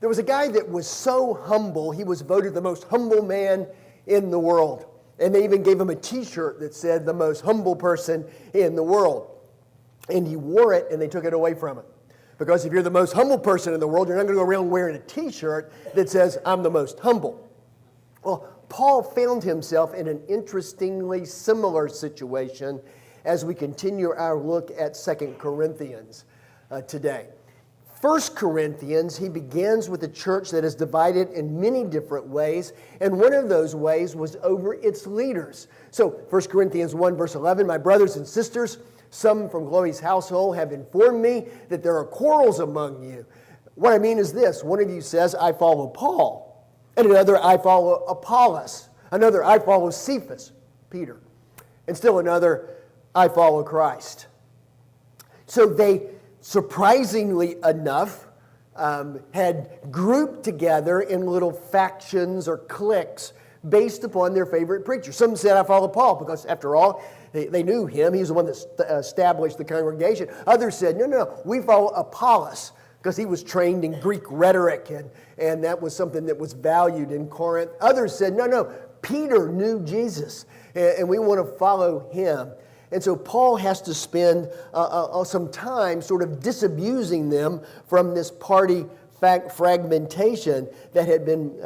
There was a guy that was so humble, he was voted the most humble man in the world. And they even gave him a t-shirt that said, the most humble person in the world. And he wore it, and they took it away from him. Because if you're the most humble person in the world, you're not going to go around wearing a t-shirt that says, I'm the most humble. Well, Paul found himself in an interestingly similar situation as we continue our look at 2 Corinthians today. 1 Corinthians, he begins with a church that is divided in many different ways, and one of those ways was over its leaders. So 1 Corinthians 1 verse 11, my brothers and sisters, some from Chloe's household have informed me that there are quarrels among you. What I mean is this, one of you says, I follow Paul, and another, I follow Apollos, another, I follow Cephas, Peter, and still another, I follow Christ. So they, surprisingly enough, had grouped together in little factions or cliques based upon their favorite preacher. Some said, I follow Paul, because after all, they knew him. He was the one that established the congregation. Others said, no, we follow Apollos, because he was trained in Greek rhetoric, and that was something that was valued in Corinth. Others said, no, Peter knew Jesus, and we want to follow him. And so Paul has to spend some time sort of disabusing them from this party fragmentation that had been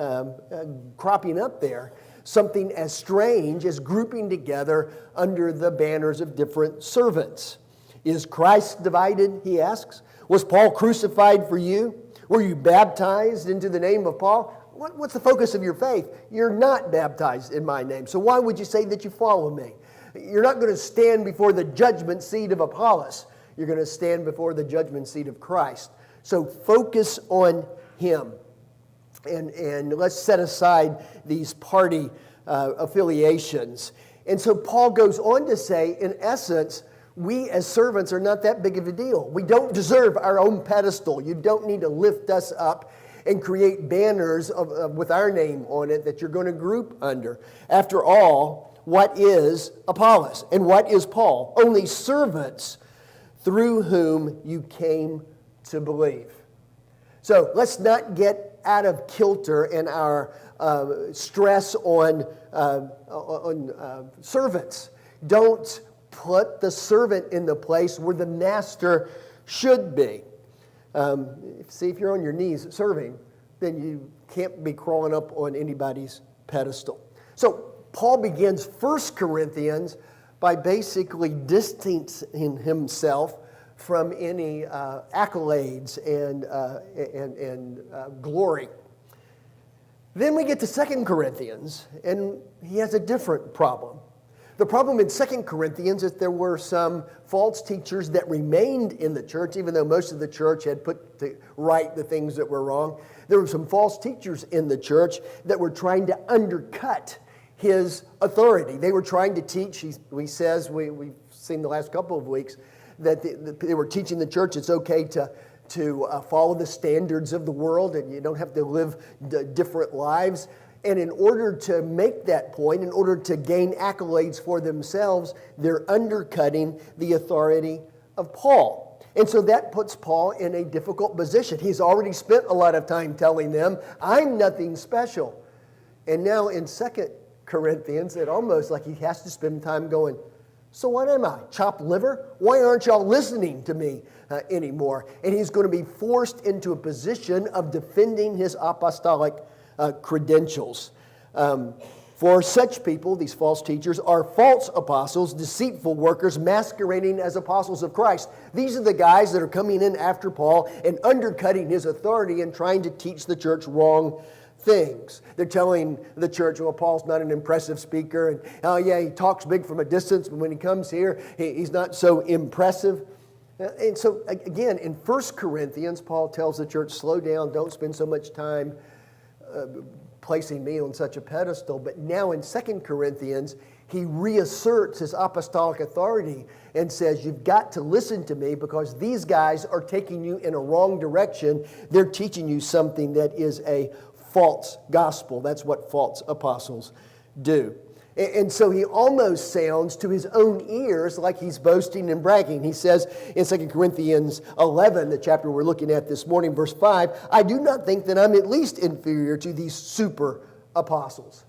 cropping up there. Something as strange as grouping together under the banners of different servants. Is Christ divided, he asks? Was Paul crucified for you? Were you baptized into the name of Paul? What's the focus of your faith? You're not baptized in my name, so why would you say that you follow me? You're not going to stand before the judgment seat of Apollos. You're going to stand before the judgment seat of Christ. So focus on him. And let's set aside these party affiliations. And so Paul goes on to say, in essence, we as servants are not that big of a deal. We don't deserve our own pedestal. You don't need to lift us up and create banners with our name on it that you're going to group under. After all, what is Apollos and what is Paul? Only servants through whom you came to believe. So let's not get out of kilter in our stress on servants. Don't put the servant in the place where the master should be. See, if you're on your knees serving, then you can't be crawling up on anybody's pedestal. So Paul begins 1 Corinthians by basically distancing himself from any accolades and glory. Then we get to 2 Corinthians, and he has a different problem. The problem in 2 Corinthians is there were some false teachers that remained in the church, even though most of the church had put to right the things that were wrong. There were some false teachers in the church that were trying to undercut his authority. They were trying to teach, we've seen the last couple of weeks, that they were teaching the church it's okay to follow the standards of the world and you don't have to live different lives. And in order to make that point, in order to gain accolades for themselves, they're undercutting the authority of Paul. And so that puts Paul in a difficult position. He's already spent a lot of time telling them, I'm nothing special. And now in 2 Corinthians, it almost like he has to spend time going, so what am I, chopped liver? Why aren't y'all listening to me anymore? And he's going to be forced into a position of defending his apostolic credentials. For such people, these false teachers, are false apostles, deceitful workers, masquerading as apostles of Christ. These are the guys that are coming in after Paul and undercutting his authority and trying to teach the church wrong things. They're telling the church, well, Paul's not an impressive speaker, and oh yeah, he talks big from a distance, but when he comes here, he's not so impressive. And so again, in 1 Corinthians, Paul tells the church, slow down, don't spend so much time placing me on such a pedestal. But now in 2 Corinthians, he reasserts his apostolic authority and says, you've got to listen to me because these guys are taking you in a wrong direction. They're teaching you something that is a false gospel. That's what false apostles do. And so he almost sounds to his own ears like he's boasting and bragging. He says in 2 Corinthians 11, the chapter we're looking at this morning, verse 5, I do not think that I'm at least inferior to these super apostles.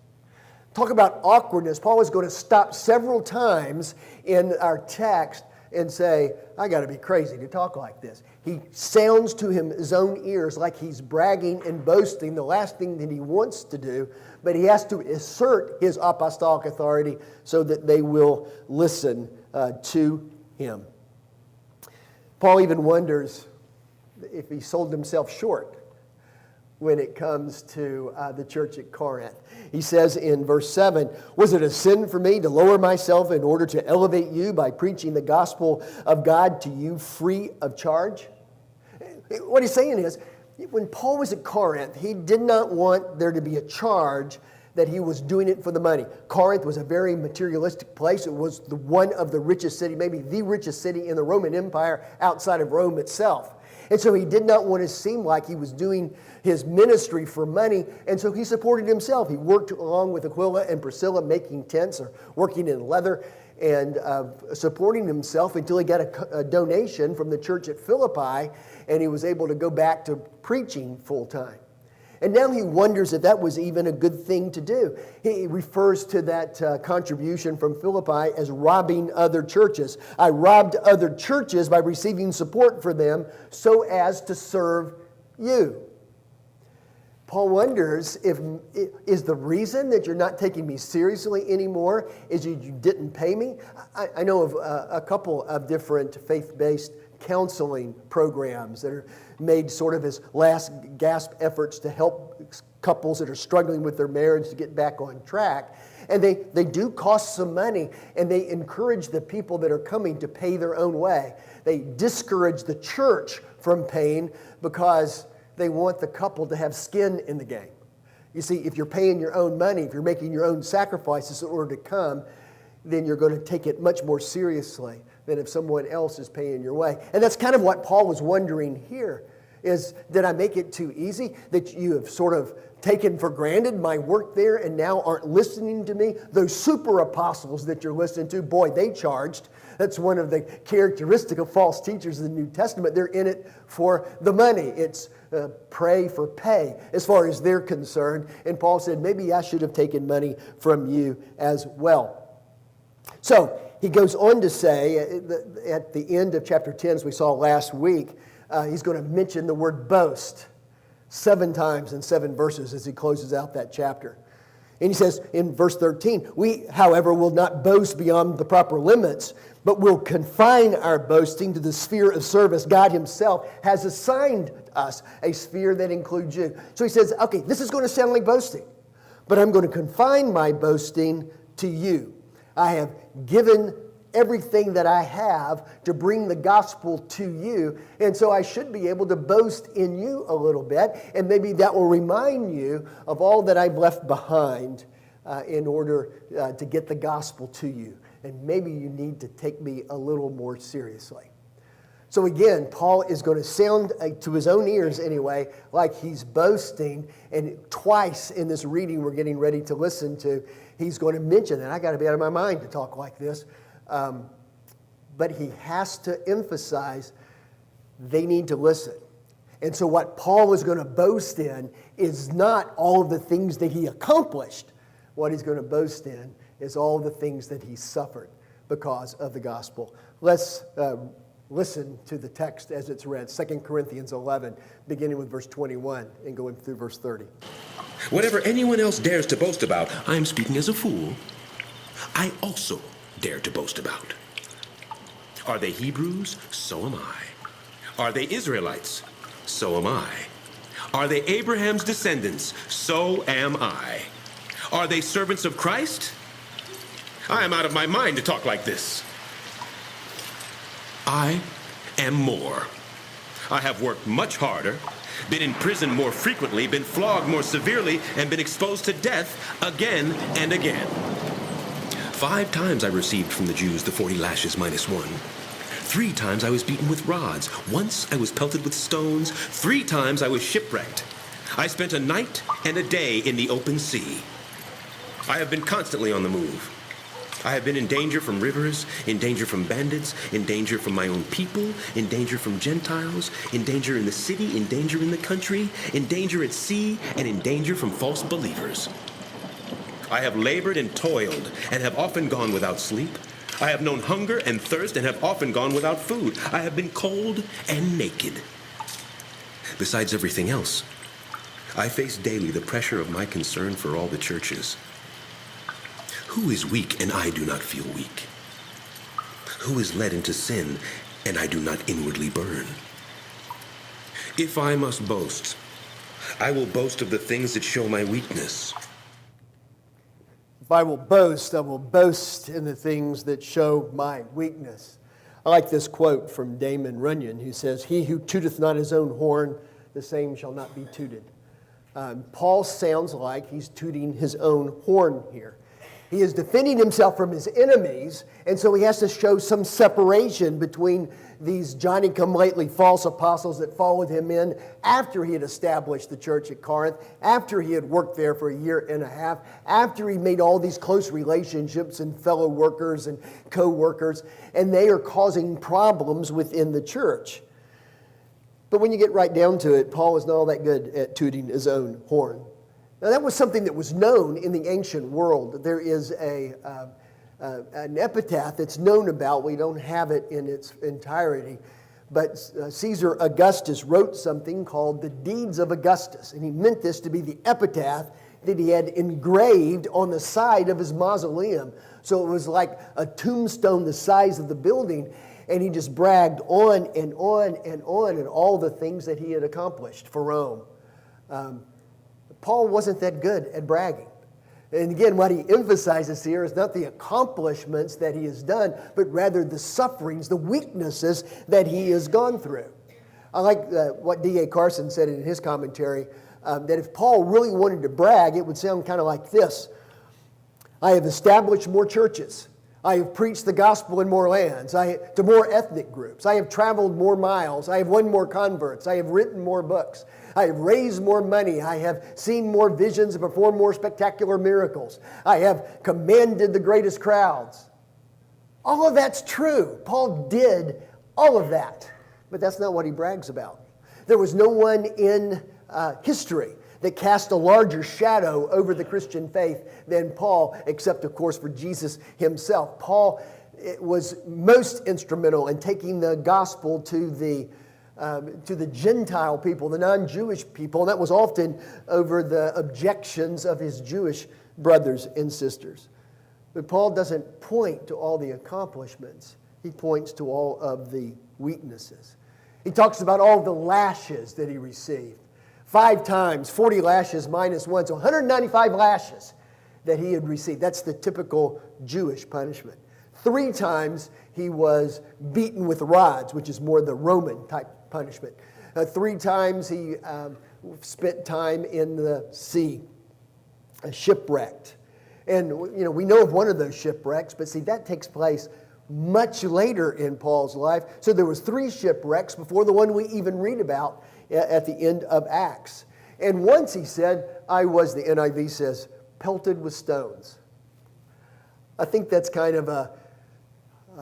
Talk about awkwardness. Paul is going to stop several times in our text and say, I got to be crazy to talk like this. He sounds to his own ears like he's bragging and boasting, the last thing that he wants to do, but he has to assert his apostolic authority so that they will listen to him. Paul even wonders if he sold himself short when it comes to the church at Corinth. He says in verse 7, was it a sin for me to lower myself in order to elevate you by preaching the gospel of God to you free of charge? What he's saying is, when Paul was at Corinth, he did not want there to be a charge that he was doing it for the money. Corinth was a very materialistic place. It was one of the richest cities, maybe the richest city in the Roman Empire outside of Rome itself. And so he did not want to seem like he was doing his ministry for money, and so he supported himself. He worked along with Aquila and Priscilla making tents or working in leather and supporting himself until he got a donation from the church at Philippi, and he was able to go back to preaching full time. And now he wonders if that was even a good thing to do. He refers to that contribution from Philippi as robbing other churches. I robbed other churches by receiving support for them so as to serve you. Paul wonders is the reason that you're not taking me seriously anymore is you didn't pay me? I know of a couple of different faith-based counseling programs that are made sort of as last gasp efforts to help couples that are struggling with their marriage to get back on track. And they do cost some money, and they encourage the people that are coming to pay their own way. They discourage the church from paying because they want the couple to have skin in the game. You see, if you're paying your own money, if you're making your own sacrifices in order to come, then you're going to take it much more seriously than if someone else is paying your way. And that's kind of what Paul was wondering here, is did I make it too easy? That you have sort of taken for granted my work there and now aren't listening to me? Those super apostles that you're listening to, boy, they charged. That's one of the characteristics of false teachers in the New Testament. They're in it for the money. It's pray for pay as far as they're concerned. And Paul said, maybe I should have taken money from you as well. So he goes on to say at the end of chapter 10, as we saw last week, he's going to mention the word boast 7 times in 7 verses as he closes out that chapter. And he says in verse 13, we, however, will not boast beyond the proper limits, but will confine our boasting to the sphere of service God himself has assigned us, a sphere that includes you. So he says, okay, this is going to sound like boasting, but I'm going to confine my boasting to you. I have given everything that I have to bring the gospel to you, and so I should be able to boast in you a little bit, and maybe that will remind you of all that I've left behind in order to get the gospel to you. And maybe you need to take me a little more seriously. So again, Paul is going to sound, to his own ears anyway, like he's boasting. And twice in this reading we're getting ready to listen to, he's going to mention that. I got to be out of my mind to talk like this. But he has to emphasize they need to listen. And so what Paul is going to boast in is not all of the things that he accomplished. What he's going to boast in is all the things that he suffered because of the gospel. Let's listen to the text as it's read, 2 Corinthians 11, beginning with verse 21 and going through verse 30. Whatever anyone else dares to boast about, I am speaking as a fool, I also dare to boast about. Are they Hebrews? So am I. Are they Israelites? So am I. Are they Abraham's descendants? So am I. Are they servants of Christ? I am out of my mind to talk like this. I am more. I have worked much harder, been in prison more frequently, been flogged more severely, and been exposed to death again and again. 5 times I received from the Jews the 40 lashes minus 1. 3 times I was beaten with rods. Once I was pelted with stones. 3 times I was shipwrecked. I spent a night and a day in the open sea. I have been constantly on the move. I have been in danger from rivers, in danger from bandits, in danger from my own people, in danger from Gentiles, in danger in the city, in danger in the country, in danger at sea, and in danger from false believers. I have labored and toiled, and have often gone without sleep. I have known hunger and thirst, and have often gone without food. I have been cold and naked. Besides everything else, I face daily the pressure of my concern for all the churches. Who is weak and I do not feel weak? Who is led into sin and I do not inwardly burn? If I must boast, I will boast of the things that show my weakness. If I will boast, I will boast in the things that show my weakness. I like this quote from Damon Runyon, who says, "He who tooteth not his own horn, the same shall not be tooted." Paul sounds like he's tooting his own horn here. He is defending himself from his enemies, and so he has to show some separation between these Johnny-come-lately false apostles that followed him in after he had established the church at Corinth, after he had worked there for a year and a half, after he made all these close relationships and fellow workers and co-workers, and they are causing problems within the church. But when you get right down to it, Paul is not all that good at tooting his own horn. Now, that was something that was known in the ancient world. There is an epitaph that's known about. We don't have it in its entirety. But Caesar Augustus wrote something called the Deeds of Augustus. And he meant this to be the epitaph that he had engraved on the side of his mausoleum. So it was like a tombstone the size of the building. And he just bragged on and on and on and all the things that he had accomplished for Rome. Paul wasn't that good at bragging. And again, what he emphasizes here is not the accomplishments that he has done, but rather the sufferings, the weaknesses that he has gone through. I like what D.A. Carson said in his commentary, that if Paul really wanted to brag, it would sound kind of like this. I have established more churches. I have preached the gospel in more lands, to more ethnic groups. I have traveled more miles. I have won more converts. I have written more books. I have raised more money. I have seen more visions and performed more spectacular miracles. I have commanded the greatest crowds. All of that's true. Paul did all of that. But that's not what he brags about. There was no one in history that cast a larger shadow over the Christian faith than Paul, except, of course, for Jesus himself. Paul was most instrumental in taking the gospel to the Gentile people, the non-Jewish people, and that was often over the objections of his Jewish brothers and sisters. But Paul doesn't point to all the accomplishments. He points to all of the weaknesses. He talks about all the lashes that he received. 5 times, 40 lashes minus 1, so 195 lashes that he had received. That's the typical Jewish punishment. 3 times he was beaten with rods, which is more the Roman type punishment. 3 times he spent time in the sea, shipwrecked. And we know of one of those shipwrecks, but see, that takes place much later in Paul's life. So there was 3 shipwrecks before the one we even read about at the end of Acts. And once he said, I was, the NIV says, pelted with stones. I think that's kind of a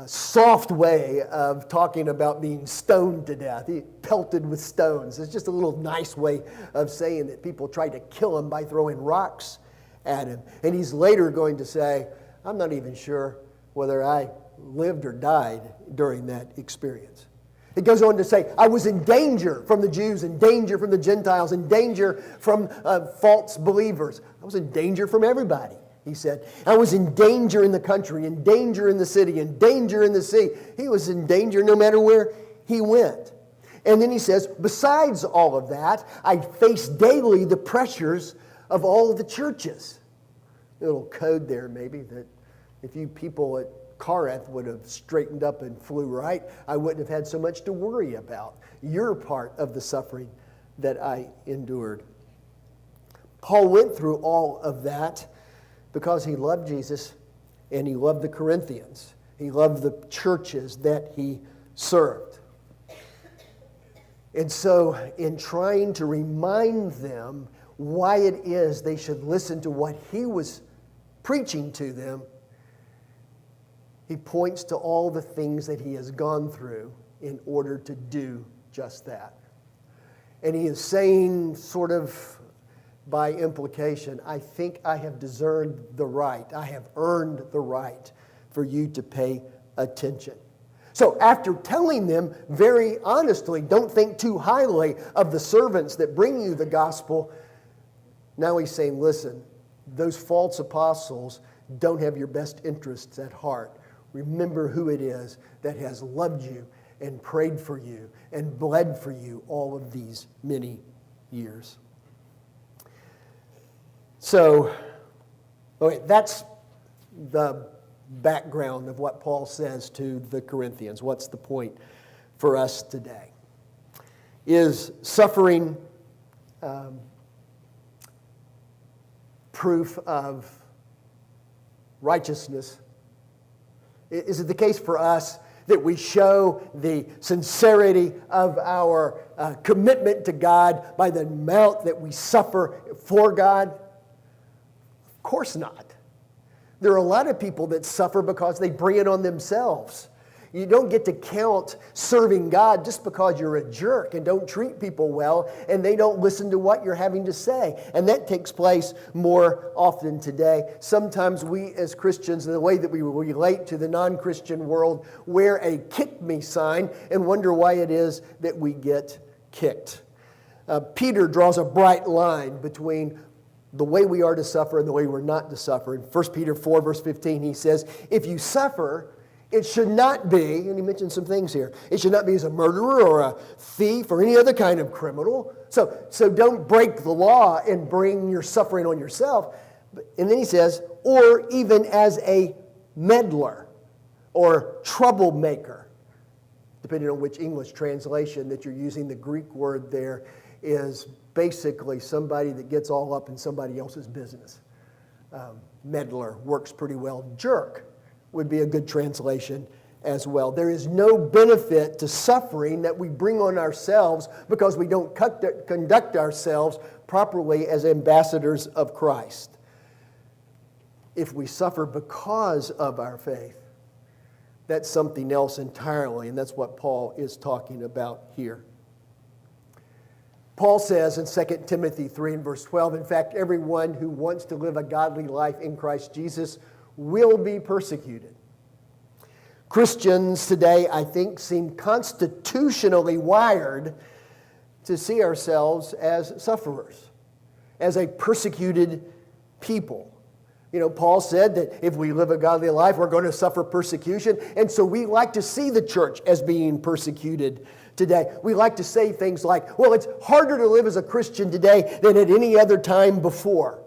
soft way of talking about being stoned to death. He pelted with stones. It's just a little nice way of saying that people tried to kill him by throwing rocks at him. And he's later going to say, I'm not even sure whether I lived or died during that experience. It goes on to say, I was in danger from the Jews, in danger from the Gentiles, in danger from false believers. I was in danger from everybody, he said. I was in danger in the country, in danger in the city, in danger in the sea. He was in danger no matter where he went. And then he says, besides all of that, I face daily the pressures of all of the churches. A little code there maybe that if you people at Corinth would have straightened up and flew right, I wouldn't have had so much to worry about. You're part of the suffering that I endured. Paul went through all of that because he loved Jesus and he loved the Corinthians. He loved the churches that he served. And so in trying to remind them why it is they should listen to what he was preaching to them, he points to all the things that he has gone through in order to do just that. And he is saying, sort of by implication, I think I have discerned the right, I have earned the right for you to pay attention. So after telling them very honestly, don't think too highly of the servants that bring you the gospel, now he's saying, listen, those false apostles don't have your best interests at heart. Remember who it is that has loved you and prayed for you and bled for you all of these many years. So, okay, that's the background of what Paul says to the Corinthians. What's the point for us today? Is suffering proof of righteousness? Is it the case for us that we show the sincerity of our commitment to God by the amount that we suffer for God? Of course not. There are a lot of people that suffer because they bring it on themselves. You don't get to count serving God just because you're a jerk and don't treat people well and they don't listen to what you're having to say. And that takes place more often today. Sometimes we as Christians, in the way that we relate to the non-Christian world, wear a kick me sign and wonder why it is that we get kicked. Peter draws a bright line between the way we are to suffer and the way we're not to suffer. In 1 Peter 4, verse 15, he says, if you suffer, it should not be, and he mentions some things here, it should not be as a murderer or a thief or any other kind of criminal. So don't break the law and bring your suffering on yourself. And then he says, or even as a meddler or troublemaker. Depending on which English translation that you're using, the Greek word there is basically somebody that gets all up in somebody else's business. Meddler works pretty well. Jerk would be a good translation as well. There is no benefit to suffering that we bring on ourselves because we don't conduct ourselves properly as ambassadors of Christ. If we suffer because of our faith, that's something else entirely, and that's what Paul is talking about here. Paul says in 2 Timothy 3 and verse 12, in fact, everyone who wants to live a godly life in Christ Jesus will be persecuted. Christians today, I think, seem constitutionally wired to see ourselves as sufferers, as a persecuted people. You know, Paul said that if we live a godly life, we're going to suffer persecution. And so we like to see the church as being persecuted today. We like to say things like, well, it's harder to live as a Christian today than at any other time before.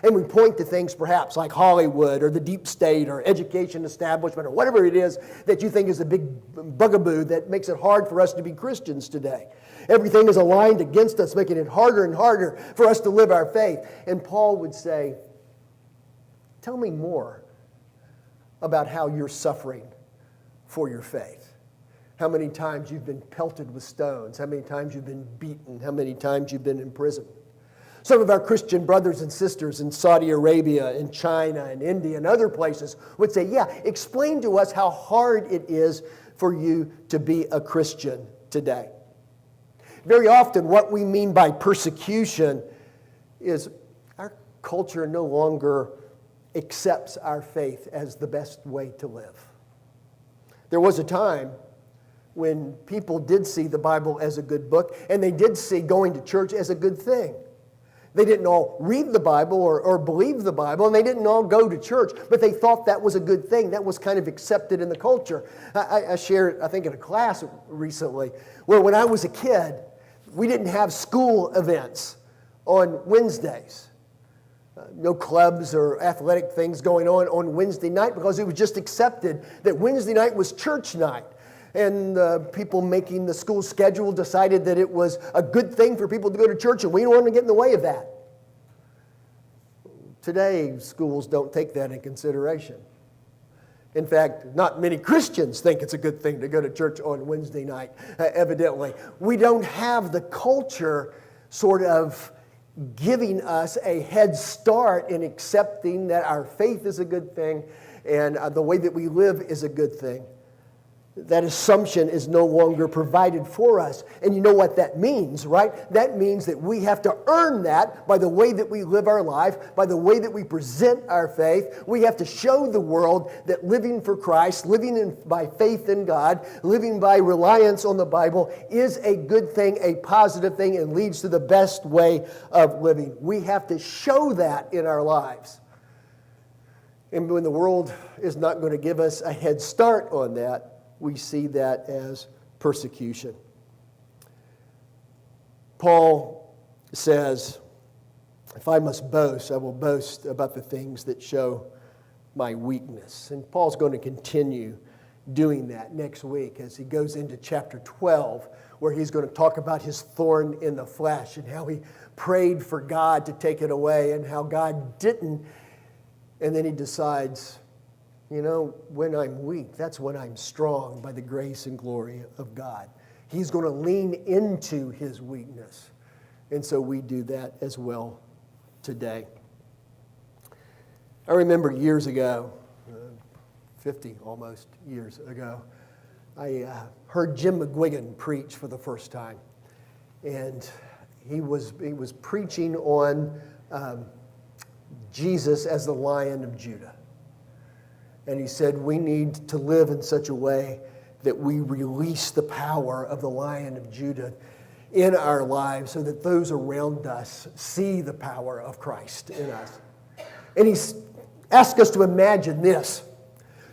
And we point to things perhaps like Hollywood or the deep state or education establishment or whatever it is that you think is a big bugaboo that makes it hard for us to be Christians today. Everything is aligned against us, making it harder and harder for us to live our faith. And Paul would say, tell me more about how you're suffering for your faith. How many times you've been pelted with stones, how many times you've been beaten, how many times you've been in prison. Some of our Christian brothers and sisters in Saudi Arabia, in China, and India, and other places would say, yeah, explain to us how hard it is for you to be a Christian today. Very often what we mean by persecution is our culture no longer accepts our faith as the best way to live. There was a time when people did see the Bible as a good book, and they did see going to church as a good thing. They didn't all read the Bible or believe the Bible, and they didn't all go to church, but they thought that was a good thing. That was kind of accepted in the culture. I shared, I think, in a class recently, where when I was a kid, we didn't have school events on Wednesdays. No clubs or athletic things going on Wednesday night because it was just accepted that Wednesday night was church night. And people making the school schedule decided that it was a good thing for people to go to church, and we don't want to get in the way of that. Today, schools don't take that in consideration. In fact, not many Christians think it's a good thing to go to church on Wednesday night, evidently. We don't have the culture sort of giving us a head start in accepting that our faith is a good thing and the way that we live is a good thing. That assumption is no longer provided for us. And you know what that means, right? That means that we have to earn that by the way that we live our life, by the way that we present our faith. We have to show the world that living for Christ, by faith in God, living by reliance on the Bible is a good thing, a positive thing, and leads to the best way of living. We have to show that in our lives. And when the world is not going to give us a head start on that, we see that as persecution. Paul says, if I must boast, I will boast about the things that show my weakness. And Paul's going to continue doing that next week as he goes into chapter 12, where he's going to talk about his thorn in the flesh and how he prayed for God to take it away and how God didn't. And then he decides, you know, when I'm weak, that's when I'm strong by the grace and glory of God. He's going to lean into his weakness. And so we do that as well today. I remember years ago, 50 almost years ago, I heard Jim McGuigan preach for the first time. And he was preaching on Jesus as the Lion of Judah. And he said, we need to live in such a way that we release the power of the Lion of Judah in our lives so that those around us see the power of Christ in us. And he's asked us to imagine this.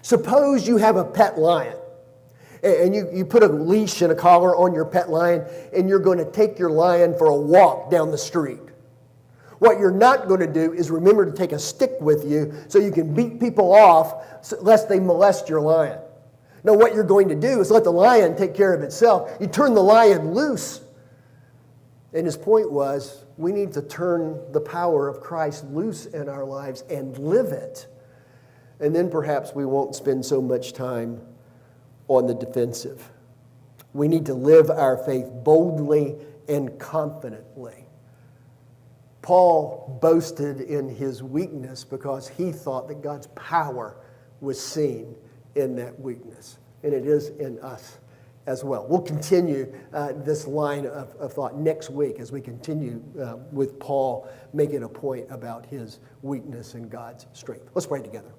Suppose you have a pet lion, and you put a leash and a collar on your pet lion, and you're going to take your lion for a walk down the street. What you're not going to do is remember to take a stick with you so you can beat people off lest they molest your lion. Now, what you're going to do is let the lion take care of itself. You turn the lion loose. And his point was, we need to turn the power of Christ loose in our lives and live it. And then perhaps we won't spend so much time on the defensive. We need to live our faith boldly and confidently. Paul boasted in his weakness because he thought that God's power was seen in that weakness. And it is in us as well. We'll continue this line of thought next week as we continue with Paul making a point about his weakness and God's strength. Let's pray together.